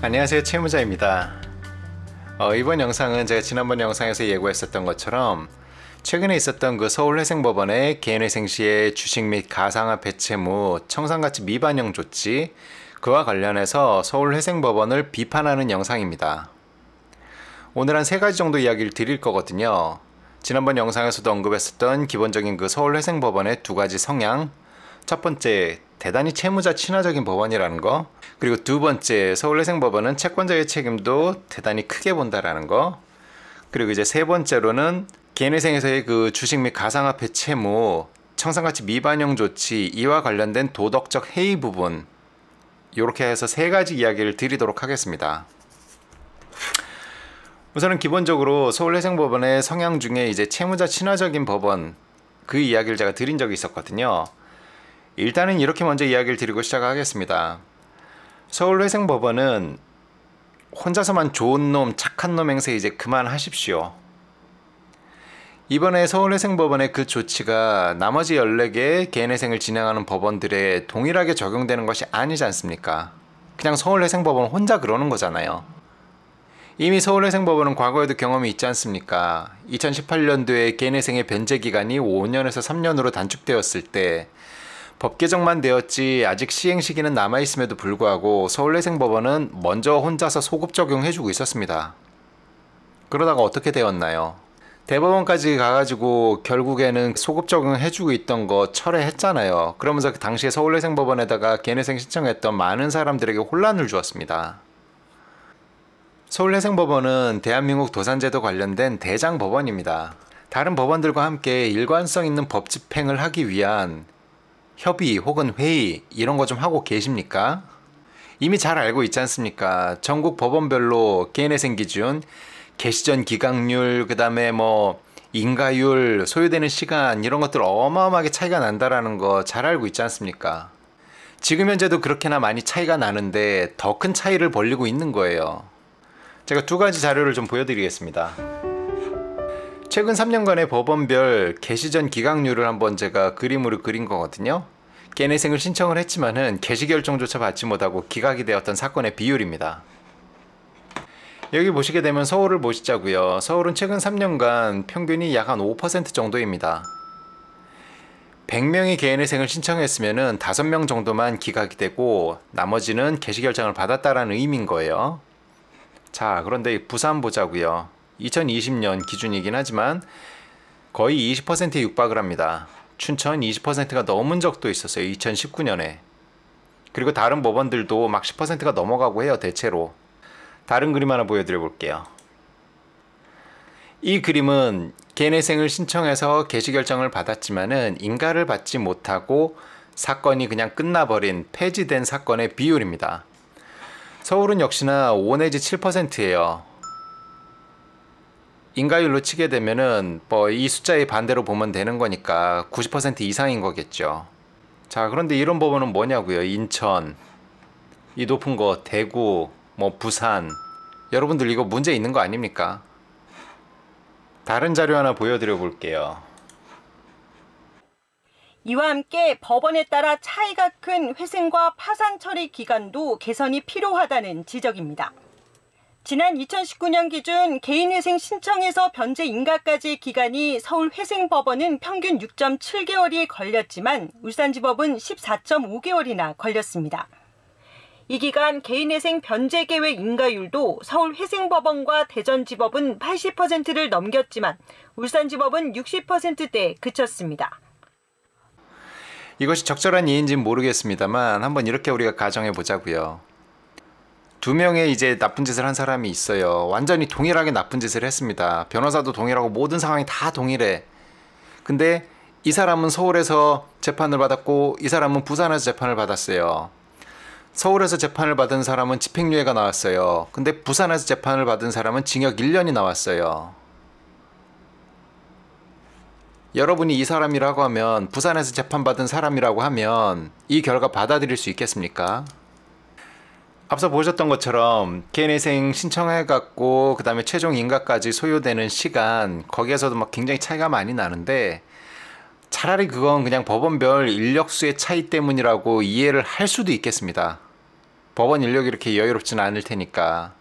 안녕하세요, 채무자입니다. 이번 영상은 제가 지난번 영상에서 예고했었던 것처럼 최근에 있었던 그 서울회생법원의 개인회생 시의 주식 및 가상화폐 채무 청산가치 미반영 조치, 그와 관련해서 서울회생법원을 비판하는 영상입니다. 오늘 한 3가지 정도 이야기를 드릴 거거든요. 지난번 영상에서도 언급했었던 기본적인 그 서울회생법원의 2가지 성향, 첫 번째, 대단히 채무자 친화적인 법원이라는 거, 그리고 2번째, 서울회생법원은 채권자의 책임도 대단히 크게 본다라는 거, 그리고 이제 3번째로는 개인회생에서의 그 주식 및 가상화폐 채무 청산가치 미반영 조치, 이와 관련된 도덕적 해이 부분, 이렇게 해서 3가지 이야기를 드리도록 하겠습니다. 우선은 기본적으로 서울회생법원의 성향 중에 이제 채무자 친화적인 법원, 그 이야기를 제가 드린 적이 있었거든요. 일단은 이렇게 먼저 이야기를 드리고 시작하겠습니다. 서울회생법원은 혼자서만 좋은 놈, 착한 놈 행세 이제 그만하십시오. 이번에 서울회생법원의 그 조치가 나머지 14개의 개인회생을 진행하는 법원들에 동일하게 적용되는 것이 아니지 않습니까? 그냥 서울회생법원 혼자 그러는 거잖아요. 이미 서울회생법원은 과거에도 경험이 있지 않습니까? 2018년도에 개인회생의 변제 기간이 5년에서 3년으로 단축되었을 때 법 개정만 되었지 아직 시행 시기는 남아있음에도 불구하고 서울회생법원은 먼저 혼자서 소급 적용해주고 있었습니다. 그러다가 어떻게 되었나요? 대법원까지 가가지고 결국에는 소급 적용해주고 있던 거 철회했잖아요. 그러면서 그 당시에 서울회생법원에다가 개인회생 신청했던 많은 사람들에게 혼란을 주었습니다. 서울회생법원은 대한민국 도산제도 관련된 대장법원입니다. 다른 법원들과 함께 일관성 있는 법 집행을 하기 위한 협의 혹은 회의 이런 거 좀 하고 계십니까? 이미 잘 알고 있지 않습니까? 전국 법원별로 개인회생 기준, 개시전 기각률, 그 다음에 뭐 인가율, 소요되는 시간 이런 것들 어마어마하게 차이가 난다라는 거 잘 알고 있지 않습니까? 지금 현재도 그렇게나 많이 차이가 나는데 더 큰 차이를 벌리고 있는 거예요. 제가 2가지 자료를 좀 보여드리겠습니다. 최근 3년간의 법원별 개시전 기각률을 한번 제가 그림으로 그린 거거든요. 개인회생을 신청을 했지만은 개시 결정조차 받지 못하고 기각이 되었던 사건의 비율입니다. 여기 보시게 되면 서울을 보시자고요. 서울은 최근 3년간 평균이 약 한 5% 정도입니다. 100명이 개인회생을 신청했으면은 5명 정도만 기각이 되고 나머지는 개시 결정을 받았다라는 의미인 거예요. 자, 그런데 부산 보자고요. 2020년 기준이긴 하지만 거의 20%에 육박을 합니다. 춘천 20%가 넘은 적도 있었어요. 2019년에. 그리고 다른 법원들도 막 10%가 넘어가고 해요. 대체로. 다른 그림 하나 보여드려 볼게요. 이 그림은 개인회생을 신청해서 개시 결정을 받았지만은 인가를 받지 못하고 사건이 그냥 끝나버린 폐지된 사건의 비율입니다. 서울은 역시나 5 내지 7%예요. 인가율로 치게 되면은 뭐 이 숫자의 반대로 보면 되는 거니까 90% 이상인 거겠죠. 자, 그런데 이런 법원은 뭐냐고요? 인천, 이 높은 거 대구, 뭐 부산, 여러분들 이거 문제 있는 거 아닙니까? 다른 자료 하나 보여드려 볼게요. 이와 함께 법원에 따라 차이가 큰 회생과 파산 처리 기간도 개선이 필요하다는 지적입니다. 지난 2019년 기준 개인회생 신청에서 변제 인가까지의 기간이 서울회생법원은 평균 6.7개월이 걸렸지만 울산지법은 14.5개월이나 걸렸습니다. 이 기간 개인회생 변제 계획 인가율도 서울회생법원과 대전지법은 80%를 넘겼지만 울산지법은 60%대에 그쳤습니다. 이것이 적절한 예인지는 모르겠습니다만 한번 이렇게 우리가 가정해 보자고요. 2명의 이제 나쁜 짓을 한 사람이 있어요. 완전히 동일하게 나쁜 짓을 했습니다. 변호사도 동일하고 모든 상황이 다 동일해. 근데 이 사람은 서울에서 재판을 받았고 이 사람은 부산에서 재판을 받았어요. 서울에서 재판을 받은 사람은 집행유예가 나왔어요. 근데 부산에서 재판을 받은 사람은 징역 1년이 나왔어요. 여러분이 이 사람이라고 하면, 부산에서 재판받은 사람이라고 하면 이 결과 받아들일 수 있겠습니까? 앞서 보셨던 것처럼 개인회생 신청해갖고 그 다음에 최종 인가까지 소요되는 시간, 거기에서도 막 굉장히 차이가 많이 나는데 차라리 그건 그냥 법원별 인력수의 차이 때문이라고 이해를 할 수도 있겠습니다. 법원 인력이 이렇게 여유롭지는 않을 테니까.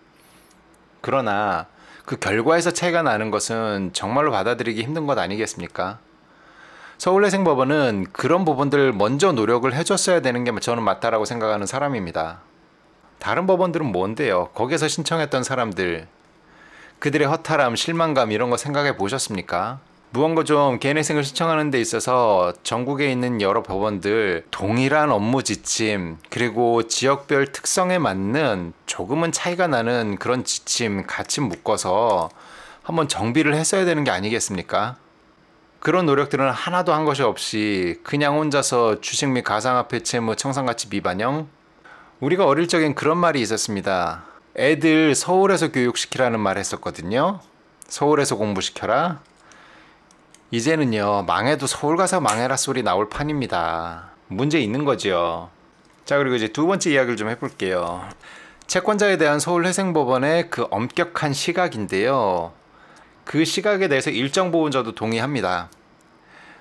그러나 그 결과에서 차이가 나는 것은 정말로 받아들이기 힘든 것 아니겠습니까? 서울회생법원은 그런 부분들 먼저 노력을 해줬어야 되는 게 저는 맞다라고 생각하는 사람입니다. 다른 법원들은 뭔데요? 거기서 신청했던 사람들, 그들의 허탈함, 실망감 이런 거 생각해 보셨습니까? 무언가 좀 개인회생을 신청하는 데 있어서 전국에 있는 여러 법원들 동일한 업무 지침, 그리고 지역별 특성에 맞는 조금은 차이가 나는 그런 지침 같이 묶어서 한번 정비를 했어야 되는 게 아니겠습니까? 그런 노력들은 하나도 한 것이 없이 그냥 혼자서 주식 및 가상화폐 채무 청산가치 미반영? 우리가 어릴 적엔 그런 말이 있었습니다. 애들 서울에서 교육시키라는 말 했었거든요. 서울에서 공부시켜라. 이제는요, 망해도 서울 가서 망해라 소리 나올 판입니다. 문제 있는 거죠. 자, 그리고 이제 두 번째 이야기를 좀 해볼게요. 채권자에 대한 서울회생법원의 그 엄격한 시각인데요. 그 시각에 대해서 일정 부분 저도 동의합니다.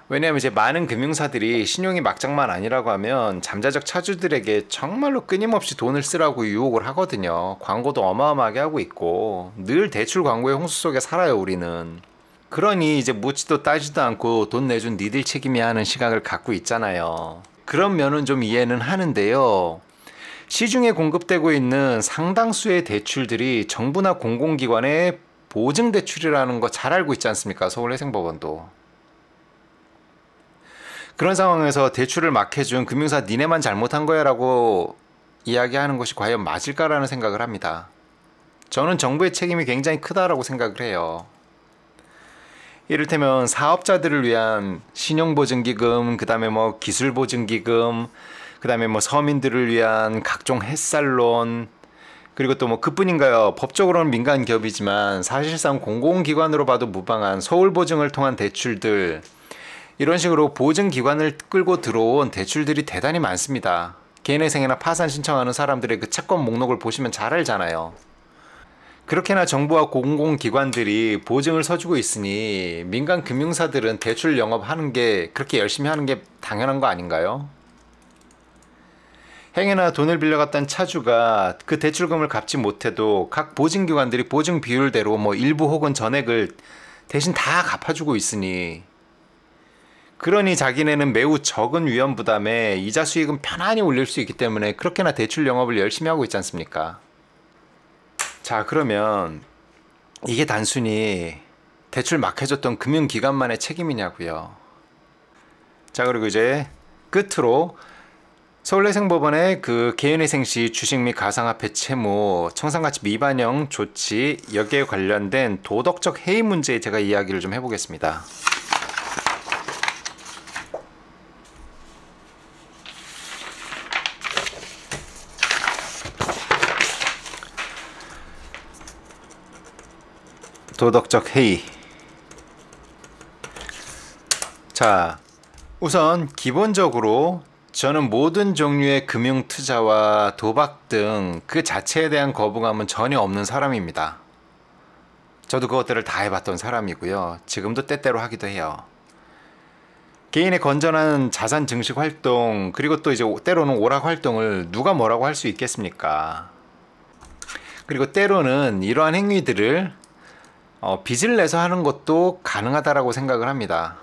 왜냐하면 이제 많은 금융사들이 신용이 막장만 아니라고 하면 잠재적 차주들에게 정말로 끊임없이 돈을 쓰라고 유혹을 하거든요. 광고도 어마어마하게 하고 있고 늘 대출 광고의 홍수 속에 살아요, 우리는. 그러니 이제 묻지도 따지도 않고 돈 내준 니들 책임이야 하는 시각을 갖고 있잖아요. 그런 면은 좀 이해는 하는데요. 시중에 공급되고 있는 상당수의 대출들이 정부나 공공기관의 보증대출이라는 거 잘 알고 있지 않습니까? 서울회생법원도. 그런 상황에서 대출을 막 해준 금융사 니네만 잘못한 거야 라고 이야기하는 것이 과연 맞을까라는 생각을 합니다. 저는 정부의 책임이 굉장히 크다라고 생각을 해요. 이를테면 사업자들을 위한 신용보증기금, 그 다음에 뭐 기술보증기금, 그 다음에 뭐 서민들을 위한 각종 햇살론, 그리고 또 뭐 그뿐인가요? 법적으로는 민간 기업이지만 사실상 공공기관으로 봐도 무방한 서울보증을 통한 대출들, 이런 식으로 보증기관을 끌고 들어온 대출들이 대단히 많습니다. 개인회생이나 파산 신청하는 사람들의 그 채권 목록을 보시면 잘 알잖아요. 그렇게나 정부와 공공기관들이 보증을 서주고 있으니 민간 금융사들은 대출 영업하는 게 그렇게 열심히 하는 게 당연한 거 아닌가요? 행여나 돈을 빌려갔던 차주가 그 대출금을 갚지 못해도 각 보증기관들이 보증 비율대로 뭐 일부 혹은 전액을 대신 다 갚아주고 있으니, 그러니 자기네는 매우 적은 위험 부담에 이자 수익은 편안히 올릴 수 있기 때문에 그렇게나 대출 영업을 열심히 하고 있지 않습니까? 자, 그러면 이게 단순히 대출 막 해줬던 금융기관만의 책임이냐고요. 자, 그리고 이제 끝으로 서울회생법원의 그 개인회생 시 주식 및 가상화폐 채무 청산가치 미반영 조치, 여기에 관련된 도덕적 해이 문제에 제가 이야기를 좀 해보겠습니다. 도덕적 해이. 자, 우선 기본적으로 저는 모든 종류의 금융 투자와 도박 등 그 자체에 대한 거부감은 전혀 없는 사람입니다. 저도 그것들을 다 해봤던 사람이고요. 지금도 때때로 하기도 해요. 개인의 건전한 자산 증식 활동, 그리고 또 이제 때로는 오락 활동을 누가 뭐라고 할 수 있겠습니까? 그리고 때로는 이러한 행위들을 빚을 내서 하는 것도 가능하다라고 생각을 합니다.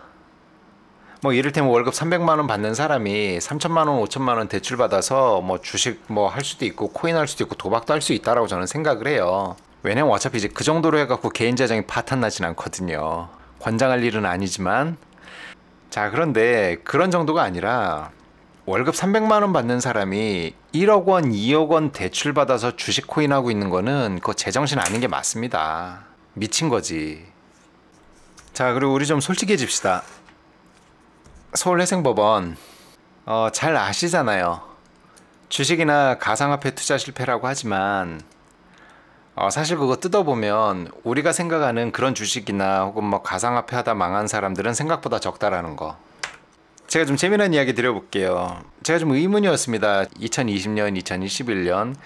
뭐 이를테면 월급 300만 원 받는 사람이 3천만 원, 5천만 원 대출 받아서 뭐 주식 뭐 할 수도 있고 코인 할 수도 있고 도박도 할 수 있다라고 저는 생각을 해요. 왜냐면 어차피 이제 그 정도로 해갖고 개인 재정이 파탄 나진 않거든요. 관장할 일은 아니지만. 자, 그런데 그런 정도가 아니라 월급 300만 원 받는 사람이 1억 원, 2억 원 대출 받아서 주식 코인 하고 있는 거는 그거 제정신 아닌 게 맞습니다. 미친 거지. 자, 그리고 우리 좀 솔직해집시다. 서울회생법원 잘 아시잖아요. 주식이나 가상화폐 투자 실패라고 하지만 사실 그거 뜯어보면 우리가 생각하는 그런 주식이나 혹은 뭐 가상화폐 하다 망한 사람들은 생각보다 적다라는 거. 제가 좀 재미난 이야기 드려볼게요. 제가 좀 의문이었습니다. 2020년, 2021년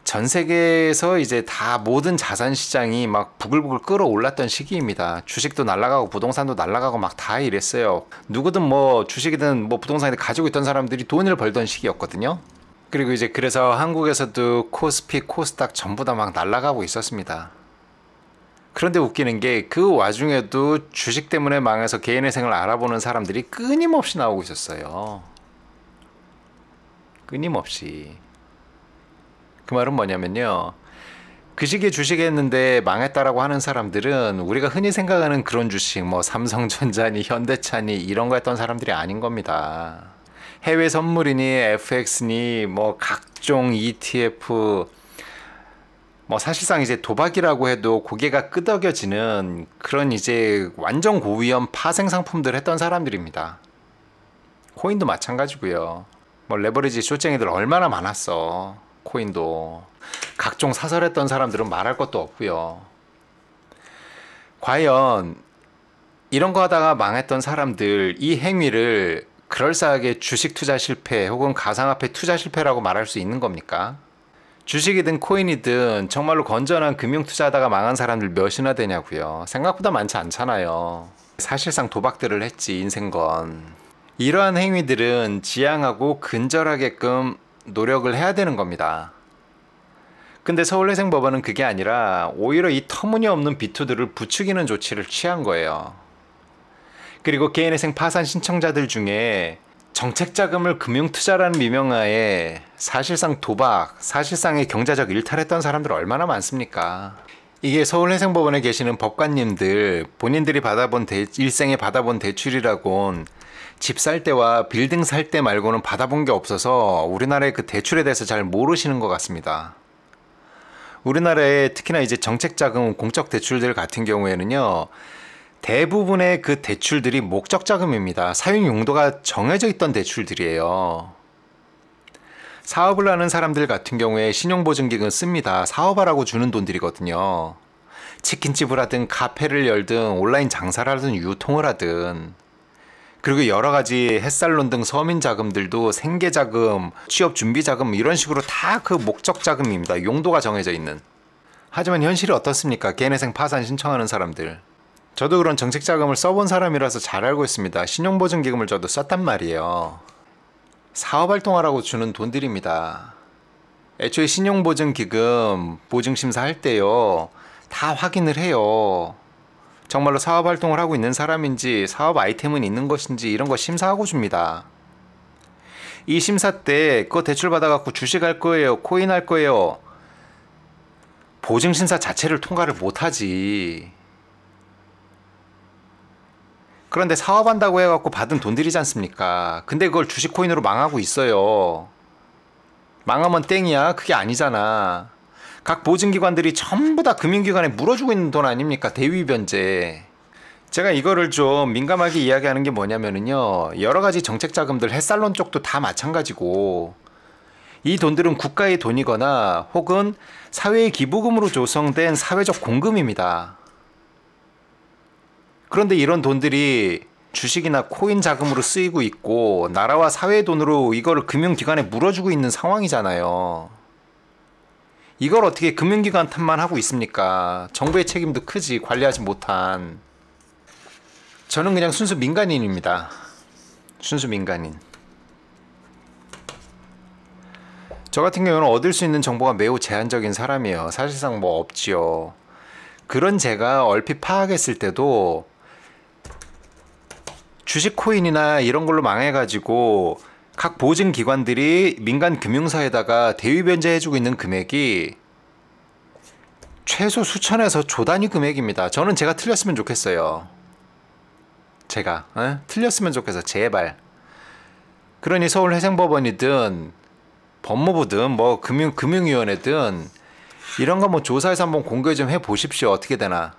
전 세계에서 이제 다 모든 자산 시장이 막 부글부글 끓어올랐던 시기입니다. 주식도 날아가고 부동산도 날아가고 막 다 이랬어요. 누구든 뭐 주식이든 뭐 부동산이든 가지고 있던 사람들이 돈을 벌던 시기였거든요. 그리고 이제 그래서 한국에서도 코스피, 코스닥 전부 다 막 날아가고 있었습니다. 그런데 웃기는 게 그 와중에도 주식 때문에 망해서 개인회생을 알아보는 사람들이 끊임없이 나오고 있었어요. 끊임없이. 그 말은 뭐냐면요. 그 시기에 주식했는데 망했다라고 하는 사람들은 우리가 흔히 생각하는 그런 주식, 뭐 삼성전자니 현대차니 이런 거 했던 사람들이 아닌 겁니다. 해외 선물이니 FX니 뭐 각종 ETF, 뭐 사실상 이제 도박이라고 해도 고개가 끄덕여지는 그런 이제 완전 고위험 파생 상품들 했던 사람들입니다. 코인도 마찬가지고요. 뭐 레버리지 쇼쟁이들 얼마나 많았어. 코인도. 각종 사설했던 사람들은 말할 것도 없고요. 과연 이런 거 하다가 망했던 사람들 이 행위를 그럴싸하게 주식 투자 실패 혹은 가상화폐 투자 실패라고 말할 수 있는 겁니까? 주식이든 코인이든 정말로 건전한 금융 투자하다가 망한 사람들 몇이나 되냐고요. 생각보다 많지 않잖아요. 사실상 도박들을 했지 인생건. 이러한 행위들은 지양하고 근절하게끔 노력을 해야 되는 겁니다. 근데 서울회생법원은 그게 아니라 오히려 이 터무니없는 비투들을 부추기는 조치를 취한 거예요. 그리고 개인회생 파산 신청자들 중에 정책자금을 금융투자라는 미명하에 사실상 도박, 사실상의 경제적 일탈했던 사람들 얼마나 많습니까? 이게 서울회생법원에 계시는 법관님들 본인들이 일생에 받아본 대출이라곤 집 살 때와 빌딩 살 때 말고는 받아본 게 없어서 우리나라의 그 대출에 대해서 잘 모르시는 것 같습니다. 우리나라에 특히나 이제 정책자금, 공적 대출들 같은 경우에는요. 대부분의 그 대출들이 목적 자금입니다. 사용 용도가 정해져 있던 대출들이에요. 사업을 하는 사람들 같은 경우에 신용보증기금 씁니다. 사업하라고 주는 돈들이거든요. 치킨집을 하든 카페를 열든 온라인 장사를 하든 유통을 하든 그리고 여러 가지 햇살론 등 서민 자금들도 생계자금, 취업준비자금 이런 식으로 다 그 목적 자금입니다. 용도가 정해져 있는. 하지만 현실이 어떻습니까? 개인회생 파산 신청하는 사람들. 저도 그런 정책자금을 써본 사람이라서 잘 알고 있습니다. 신용보증기금을 저도 썼단 말이에요. 사업활동하라고 주는 돈들입니다. 애초에 신용보증기금 보증심사할 때요. 다 확인을 해요. 정말로 사업활동을 하고 있는 사람인지 사업 아이템은 있는 것인지 이런 거 심사하고 줍니다. 이 심사 때 그거 대출 받아갖고 주식할 거예요? 코인 할 거예요? 보증심사 자체를 통과를 못하지. 그런데 사업한다고 해갖고 받은 돈들이지 않습니까? 근데 그걸 주식 코인으로 망하고 있어요. 망하면 땡이야? 그게 아니잖아. 각 보증기관들이 전부 다 금융기관에 물어주고 있는 돈 아닙니까? 대위변제. 제가 이거를 좀 민감하게 이야기하는 게 뭐냐면요. 여러 가지 정책자금들 햇살론 쪽도 다 마찬가지고 이 돈들은 국가의 돈이거나 혹은 사회의 기부금으로 조성된 사회적 공금입니다. 그런데 이런 돈들이 주식이나 코인 자금으로 쓰이고 있고 나라와 사회의 돈으로 이거를 금융기관에 물어주고 있는 상황이잖아요. 이걸 어떻게 금융기관 탓만 하고 있습니까? 정부의 책임도 크지 관리하지 못한. 저는 그냥 순수 민간인입니다. 순수 민간인. 저 같은 경우는 얻을 수 있는 정보가 매우 제한적인 사람이에요. 사실상 뭐 없지요. 그런 제가 얼핏 파악했을 때도 주식 코인이나 이런 걸로 망해가지고 각 보증기관들이 민간 금융사에다가 대위변제해주고 있는 금액이 최소 수천에서 조 단위 금액입니다. 저는 제가 틀렸으면 좋겠어요. 제가 틀렸으면 좋겠어. 제발. 그러니 서울회생법원이든 법무부든 뭐 금융위원회든 이런 거 뭐 조사해서 한번 공개 좀 해보십시오. 어떻게 되나.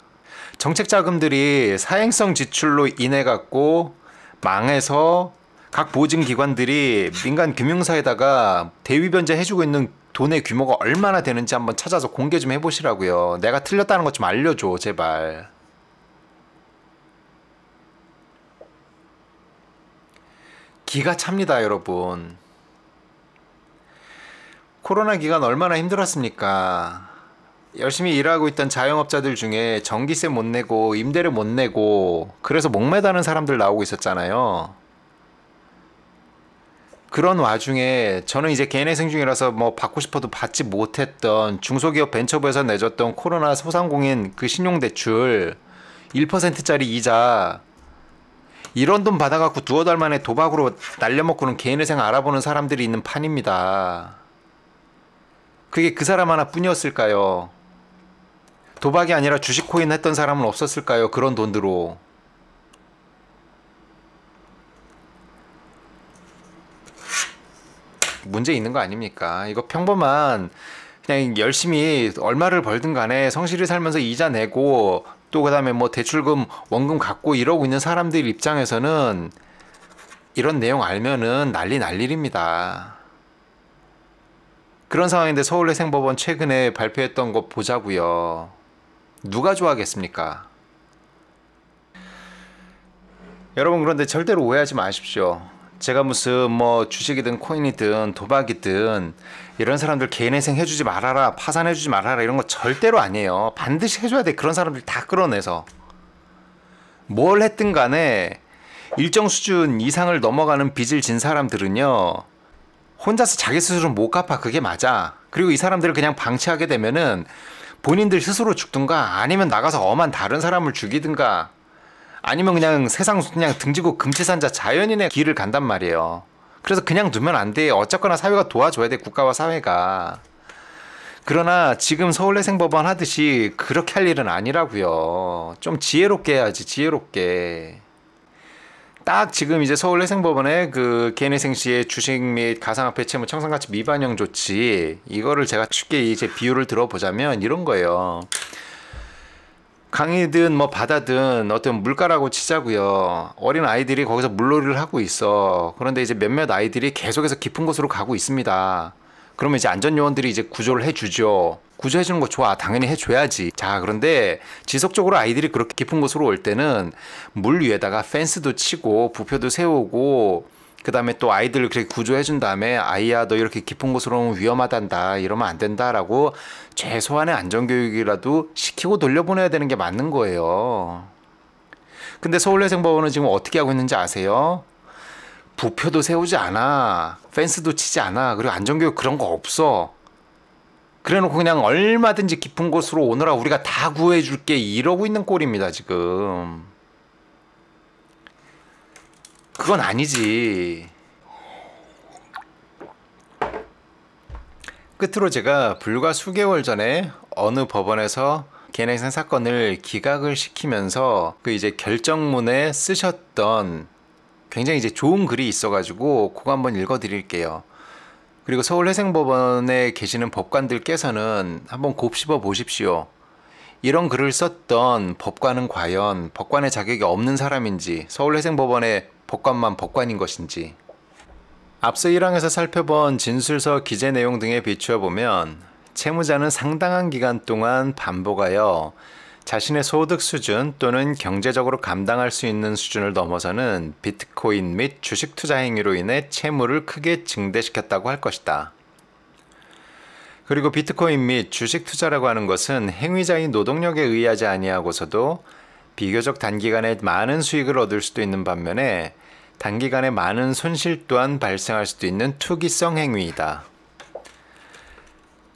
정책자금들이 사행성 지출로 인해 갖고 망해서 각 보증기관들이 민간 금융사에다가 대위변제 해주고 있는 돈의 규모가 얼마나 되는지 한번 찾아서 공개 좀 해보시라고요. 내가 틀렸다는 것 좀 알려줘 제발. 기가 찹니다 여러분. 코로나 기간 얼마나 힘들었습니까? 열심히 일하고 있던 자영업자들 중에 전기세 못 내고 임대료 못 내고 그래서 목매다는 사람들 나오고 있었잖아요. 그런 와중에 저는 이제 개인회생 중이라서 뭐 받고 싶어도 받지 못했던 중소기업 벤처부에서 내줬던 코로나 소상공인 그 신용대출 1%짜리 이자 이런 돈 받아갖고 두어 달 만에 도박으로 날려먹고는 개인회생 알아보는 사람들이 있는 판입니다. 그게 그 사람 하나뿐이었을까요? 도박이 아니라 주식 코인 했던 사람은 없었을까요? 그런 돈으로. 문제 있는 거 아닙니까? 이거 평범한 그냥 열심히 얼마를 벌든 간에 성실히 살면서 이자 내고 또 그다음에 뭐 대출금 원금 갚고 이러고 있는 사람들 입장에서는 이런 내용 알면은 난리 날 일입니다. 그런 상황인데 서울회생법원 최근에 발표했던 거 보자고요. 누가 좋아하겠습니까? 여러분 그런데 절대로 오해하지 마십시오. 제가 무슨 뭐 주식이든 코인이든 도박이든 이런 사람들 개인회생 해주지 말아라, 파산해주지 말아라 이런 거 절대로 아니에요. 반드시 해줘야 돼. 그런 사람들 다 끌어내서. 뭘 했든 간에 일정 수준 이상을 넘어가는 빚을 진 사람들은요. 혼자서 자기 스스로 못 갚아. 그게 맞아. 그리고 이 사람들을 그냥 방치하게 되면은 본인들 스스로 죽든가 아니면 나가서 엄한 다른 사람을 죽이든가 아니면 그냥 세상 그냥 등지고 금치산자 자연인의 길을 간단 말이에요. 그래서 그냥 두면 안 돼. 어쨌거나 사회가 도와줘야 돼. 국가와 사회가. 그러나 지금 서울회생법원 하듯이 그렇게 할 일은 아니라고요. 좀 지혜롭게 해야지. 지혜롭게. 딱 지금 이제 서울회생법원의 그 개인회생 시의 주식 및 가상화폐 채무 청산가치 미반영 조치 이거를 제가 쉽게 이제 비유를 들어보자면 이런 거예요. 강이든 뭐 바다든 어떤 물가라고 치자고요. 어린 아이들이 거기서 물놀이를 하고 있어. 그런데 이제 몇몇 아이들이 계속해서 깊은 곳으로 가고 있습니다. 그러면 이제 안전요원들이 이제 구조를 해주죠. 구조해주는 거 좋아. 당연히 해줘야지. 자, 그런데 지속적으로 아이들이 그렇게 깊은 곳으로 올 때는 물 위에다가 펜스도 치고 부표도 세우고 그 다음에 또 아이들을 그렇게 구조해준 다음에 아이야 너 이렇게 깊은 곳으로 오면 위험하단다 이러면 안 된다라고 최소한의 안전교육이라도 시키고 돌려보내야 되는 게 맞는 거예요. 근데 서울회생법원은 지금 어떻게 하고 있는지 아세요? 부표도 세우지 않아. 펜스도 치지 않아. 그리고 안전교육 그런 거 없어. 그래놓고 그냥 얼마든지 깊은 곳으로 오너라 우리가 다 구해줄게 이러고 있는 꼴입니다 지금. 그건 아니지. 끝으로 제가 불과 수개월 전에 어느 법원에서 개인회생 사건을 기각을 시키면서 그 이제 결정문에 쓰셨던 굉장히 이제 좋은 글이 있어가지고 그거 한번 읽어드릴게요. 그리고 서울회생법원에 계시는 법관들께서는 한번 곱씹어 보십시오. 이런 글을 썼던 법관은 과연 법관의 자격이 없는 사람인지 서울회생법원의 법관만 법관인 것인지 앞서 1항에서 살펴본 진술서 기재 내용 등에 비추어 보면 채무자는 상당한 기간 동안 반복하여 자신의 소득 수준 또는 경제적으로 감당할 수 있는 수준을 넘어서는 비트코인 및 주식 투자 행위로 인해 채무를 크게 증대시켰다고 할 것이다. 그리고 비트코인 및 주식 투자라고 하는 것은 행위자의 노동력에 의하지 아니하고서도 비교적 단기간에 많은 수익을 얻을 수도 있는 반면에 단기간에 많은 손실 또한 발생할 수도 있는 투기성 행위이다.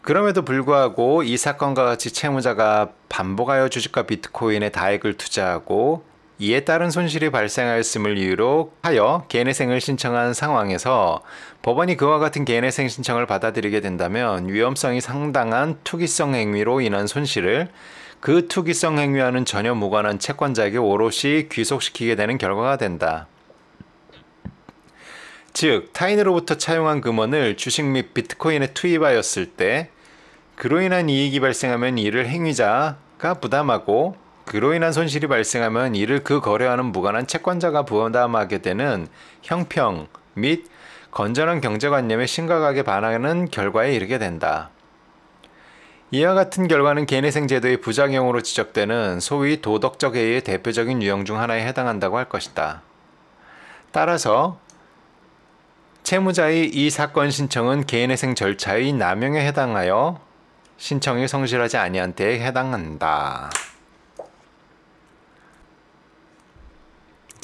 그럼에도 불구하고 이 사건과 같이 채무자가 반복하여 주식과 비트코인에 다액을 투자하고 이에 따른 손실이 발생하였음을 이유로 하여 개인회생을 신청한 상황에서 법원이 그와 같은 개인회생 신청을 받아들이게 된다면 위험성이 상당한 투기성 행위로 인한 손실을 그 투기성 행위와는 전혀 무관한 채권자에게 오롯이 귀속시키게 되는 결과가 된다. 즉, 타인으로부터 차용한 금원을 주식 및 비트코인에 투입하였을 때 그로 인한 이익이 발생하면 이를 행위자가 부담하고 그로 인한 손실이 발생하면 이를 그 거래와는 무관한 채권자가 부담하게 되는 형평 및 건전한 경제관념에 심각하게 반하는 결과에 이르게 된다. 이와 같은 결과는 개인회생 제도의 부작용으로 지적되는 소위 도덕적 해이의 대표적인 유형 중 하나에 해당한다고 할 것이다. 따라서 채무자의 이 사건 신청은 개인회생 절차의 남용에 해당하여 신청이 성실하지 아니한 때에 해당한다.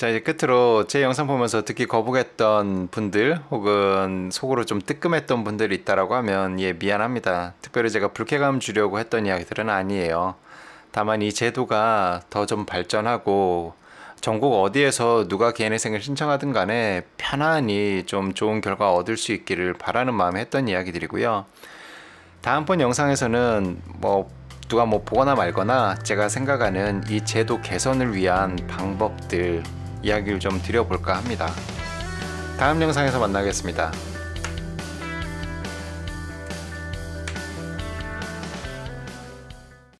자, 이제 끝으로 제 영상 보면서 듣기 거북했던 분들 혹은 속으로 좀 뜨끔했던 분들이 있다라고 하면 미안합니다. 특별히 제가 불쾌감 주려고 했던 이야기들은 아니에요. 다만 이 제도가 더 좀 발전하고 전국 어디에서 누가 개인회생을 신청하든 간에 편안히 좀 좋은 결과 얻을 수 있기를 바라는 마음에 했던 이야기들이고요. 다음번 영상에서는 누가 보거나 말거나 제가 생각하는 이 제도 개선을 위한 방법들 이야기를 좀 드려볼까 합니다. 다음 영상에서 만나겠습니다.